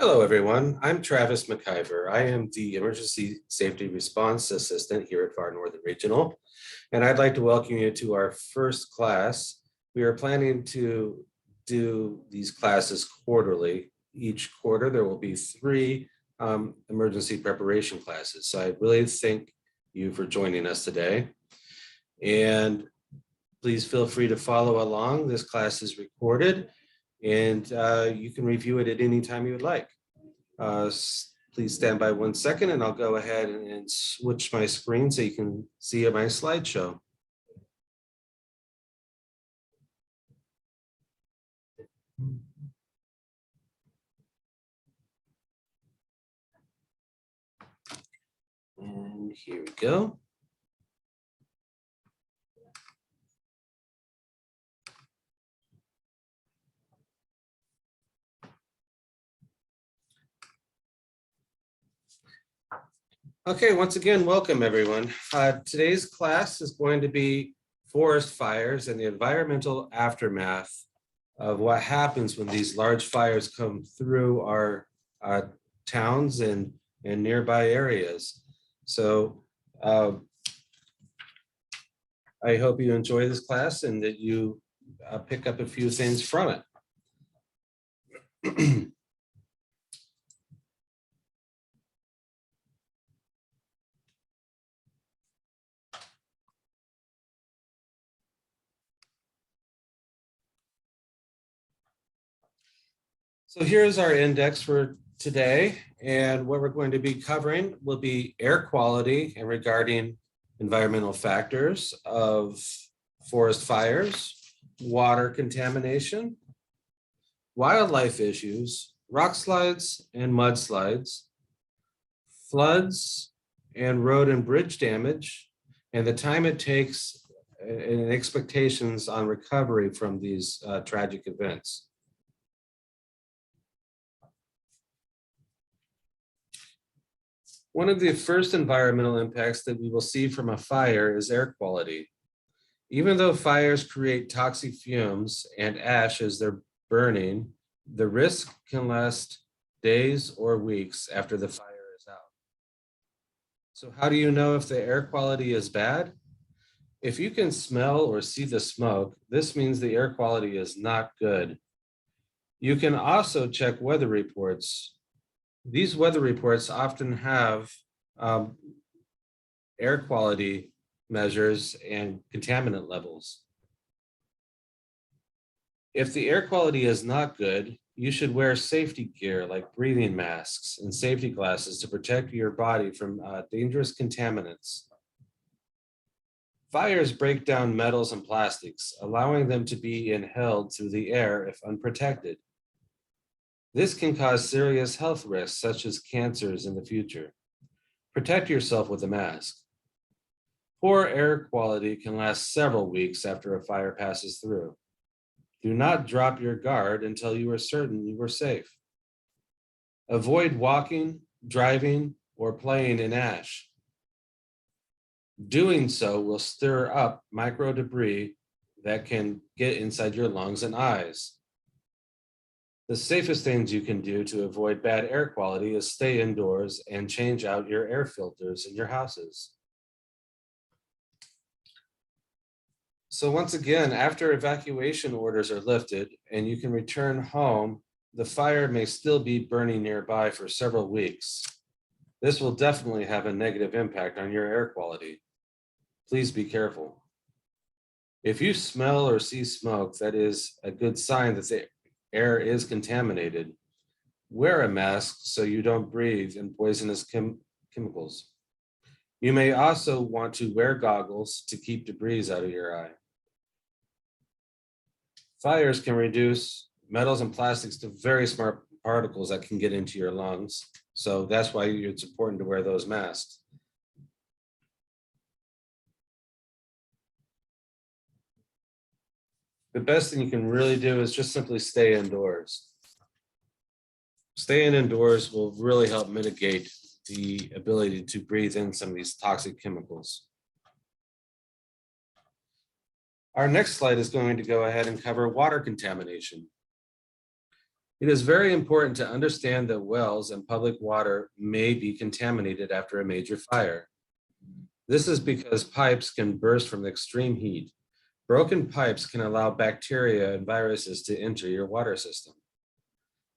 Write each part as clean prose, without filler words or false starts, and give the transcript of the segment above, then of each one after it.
Hello, everyone. I'm Travis McIver. I am the Emergency Safety Response Assistant here at Far Northern Regional, and I'd like to welcome you to our first class. We are planning to do these classes quarterly. Each quarter, there will be three emergency preparation classes. So I really thank you for joining us today. And please feel free to follow along. This class is recorded, and you can review it at any time you would like. Please stand by 1 second and I'll go ahead and switch my screen so you can see my slideshow. And here we go. Okay, once again, welcome everyone. Today's class is going to be forest fires and the environmental aftermath of what happens when these large fires come through our towns and nearby areas. So I hope you enjoy this class and that you pick up a few things from it. So here's our index for today, and what we're going to be covering will be air quality and regarding environmental factors of forest fires, water contamination, wildlife issues, rock slides and mudslides, floods and road and bridge damage, and the time it takes and expectations on recovery from these tragic events. One of the first environmental impacts that we will see from a fire is air quality. Even though fires create toxic fumes and ash as they're burning, the risk can last days or weeks after the fire is out. So how do you know if the air quality is bad? If you can smell or see the smoke, this means the air quality is not good. You can also check weather reports. These weather reports often have air quality measures and contaminant levels. If the air quality is not good, you should wear safety gear like breathing masks and safety glasses to protect your body from dangerous contaminants. Fires break down metals and plastics, allowing them to be inhaled through the air if unprotected. This can cause serious health risks, such as cancers in the future. Protect yourself with a mask. Poor air quality can last several weeks after a fire passes through. Do not drop your guard until you are certain you are safe. Avoid walking, driving, or playing in ash. Doing so will stir up micro debris that can get inside your lungs and eyes. The safest things you can do to avoid bad air quality is stay indoors and change out your air filters in your houses. So once again, after evacuation orders are lifted and you can return home, the fire may still be burning nearby for several weeks. This will definitely have a negative impact on your air quality. Please be careful. If you smell or see smoke, that is a good sign that the air is contaminated. Wear a mask so you don't breathe in poisonous chemicals. You may also want to wear goggles to keep debris out of your eye. Fires can reduce metals and plastics to very small particles that can get into your lungs. So that's why it's important to wear those masks. The best thing you can really do is just simply stay indoors. Staying indoors will really help mitigate the ability to breathe in some of these toxic chemicals. Our next slide is going to go ahead and cover water contamination. It is very important to understand that wells and public water may be contaminated after a major fire. This is because pipes can burst from extreme heat. Broken pipes can allow bacteria and viruses to enter your water system.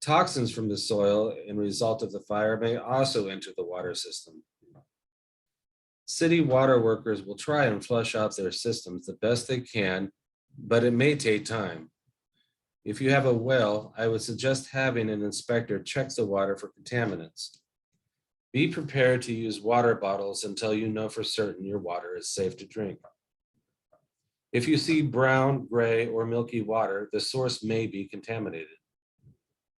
Toxins from the soil and result of the fire may also enter the water system. City water workers will try and flush out their systems the best they can, but it may take time. If you have a well, I would suggest having an inspector check the water for contaminants. Be prepared to use water bottles until you know for certain your water is safe to drink. If you see brown, gray, or milky water, the source may be contaminated.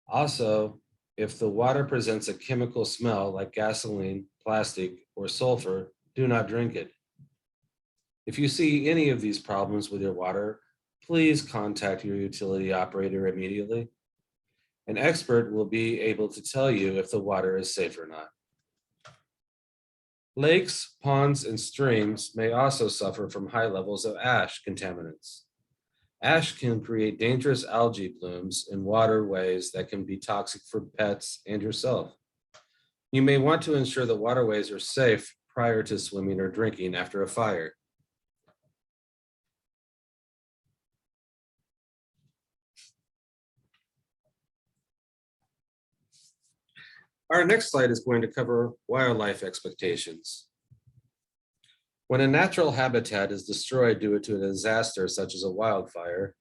Also, if the water presents a chemical smell like gasoline, plastic, or sulfur, do not drink it. If you see any of these problems with your water, please contact your utility operator immediately. An expert will be able to tell you if the water is safe or not. Lakes, ponds, and streams may also suffer from high levels of ash contaminants. Ash can create dangerous algae blooms in waterways that can be toxic for pets and yourself. You may want to ensure that waterways are safe prior to swimming or drinking after a fire. Our next slide is going to cover wildlife expectations. When a natural habitat is destroyed due to a disaster such as a wildfire,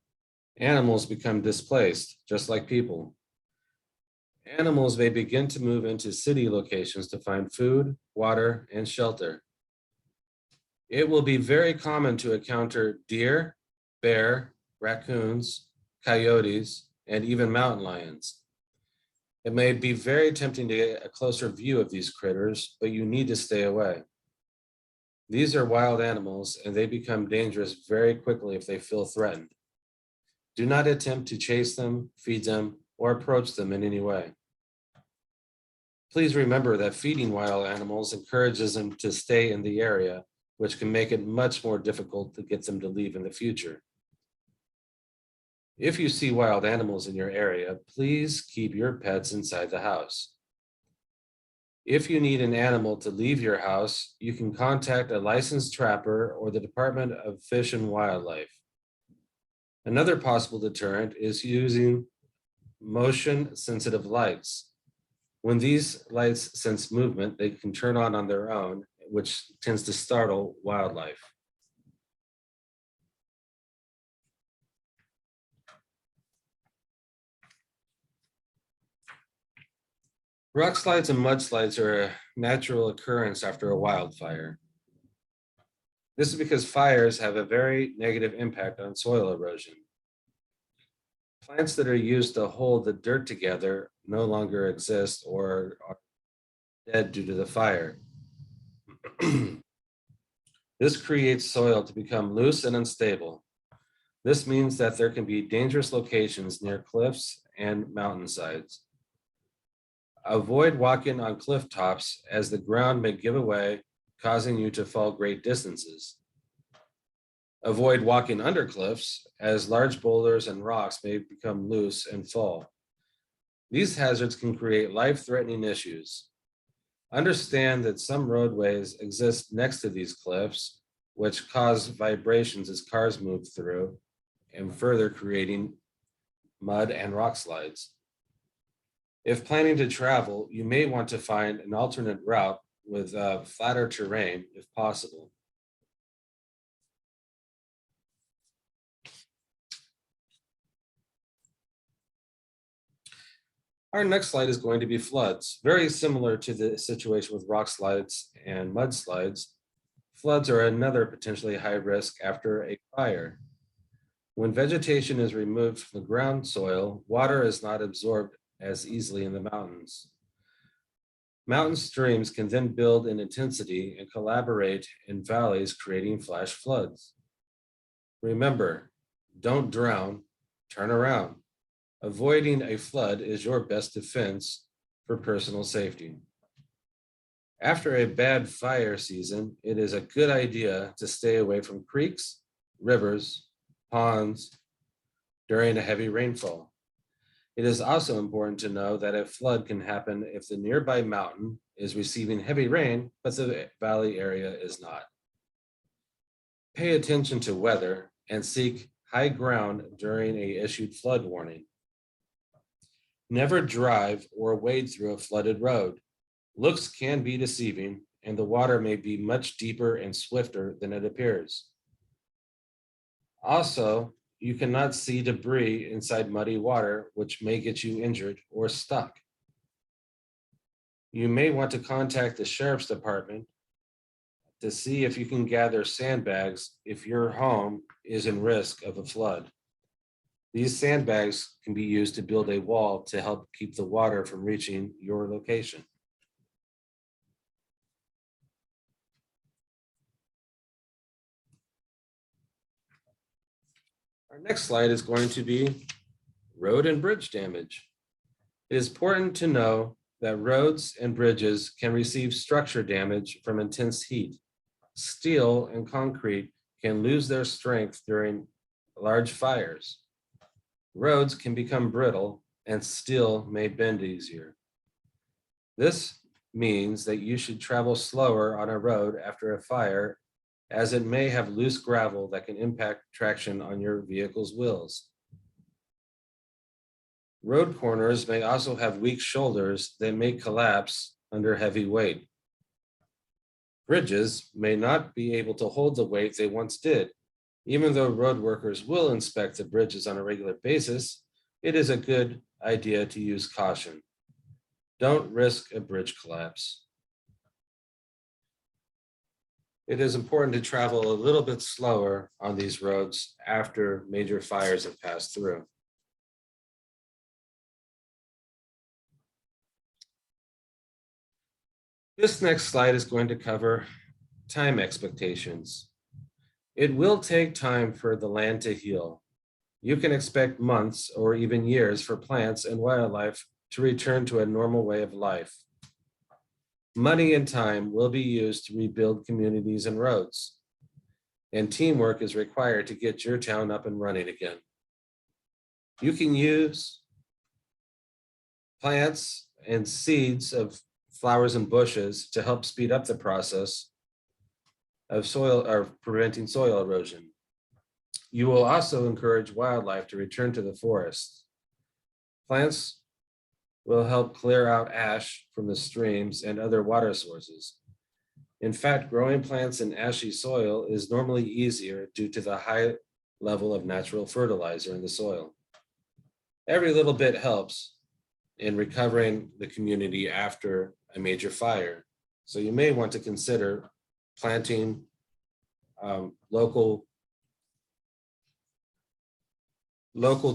animals become displaced, just like people. Animals may begin to move into city locations to find food, water, and shelter. It will be very common to encounter deer, bear, raccoons, coyotes, and even mountain lions. It may be very tempting to get a closer view of these critters, but you need to stay away. These are wild animals, and they become dangerous very quickly if they feel threatened. Do not attempt to chase them, feed them, or approach them in any way. Please remember that feeding wild animals encourages them to stay in the area, which can make it much more difficult to get them to leave in the future. If you see wild animals in your area, please keep your pets inside the house. If you need an animal to leave your house, you can contact a licensed trapper or the Department of Fish and Wildlife. Another possible deterrent is using motion-sensitive lights. When these lights sense movement, they can turn on their own, which tends to startle wildlife. Rock slides and mudslides are a natural occurrence after a wildfire. This is because fires have a very negative impact on soil erosion. Plants that are used to hold the dirt together no longer exist or are dead due to the fire. This creates soil to become loose and unstable. This means that there can be dangerous locations near cliffs and mountainsides. Avoid walking on cliff tops as the ground may give away, causing you to fall great distances. Avoid walking under cliffs as large boulders and rocks may become loose and fall. These hazards can create life-threatening issues. Understand that some roadways exist next to these cliffs, which cause vibrations as cars move through and further creating mud and rock slides. If planning to travel, you may want to find an alternate route with flatter terrain if possible. Our next slide is going to be floods. Very similar to the situation with rock slides and mudslides, floods are another potentially high risk after a fire. When vegetation is removed from the ground soil, water is not absorbed as easily in the mountains. Mountain streams can then build in intensity and collaborate in valleys, creating flash floods. Remember, don't drown, turn around. Avoiding a flood is your best defense for personal safety. After a bad fire season, it is a good idea to stay away from creeks, rivers, ponds during a heavy rainfall. It is also important to know that a flood can happen if the nearby mountain is receiving heavy rain, but the valley area is not. Pay attention to weather and seek high ground during a issued flood warning. Never drive or wade through a flooded road. Looks can be deceiving, and the water may be much deeper and swifter than it appears. Also, you cannot see debris inside muddy water, which may get you injured or stuck. You may want to contact the sheriff's department to see if you can gather sandbags if your home is in risk of a flood. These sandbags can be used to build a wall to help keep the water from reaching your location. Our next slide is going to be road and bridge damage. It is important to know that roads and bridges can receive structure damage from intense heat. Steel and concrete can lose their strength during large fires. Roads can become brittle and steel may bend easier. This means that you should travel slower on a road after a fire, as it may have loose gravel that can impact traction on your vehicle's wheels. Road corners may also have weak shoulders that may collapse under heavy weight. Bridges may not be able to hold the weight they once did. Even though road workers will inspect the bridges on a regular basis, it is a good idea to use caution. Don't risk a bridge collapse. It is important to travel a little bit slower on these roads after major fires have passed through. This next slide is going to cover time expectations. It will take time for the land to heal. You can expect months or even years for plants and wildlife to return to a normal way of life. Money and time will be used to rebuild communities and roads. And teamwork is required to get your town up and running again. You can use plants and seeds of flowers and bushes to help speed up the process of preventing soil erosion. You will also encourage wildlife to return to the forest. Plants will help clear out ash from the streams and other water sources. In fact, growing plants in ashy soil is normally easier due to the high level of natural fertilizer in the soil. Every little bit helps in recovering the community after a major fire. So you may want to consider planting local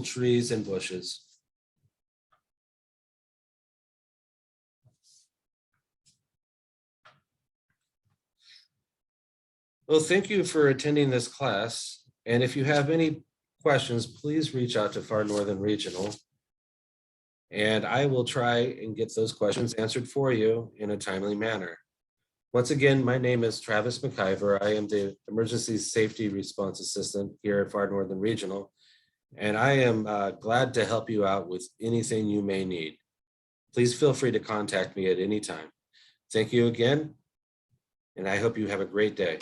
trees and bushes. Well, thank you for attending this class. And if you have any questions, please reach out to Far Northern Regional. And I will try and get those questions answered for you in a timely manner. Once again, my name is Travis McIver. I am the Emergency Safety Response Assistant here at Far Northern Regional. And I am glad to help you out with anything you may need. Please feel free to contact me at any time. Thank you again, and I hope you have a great day.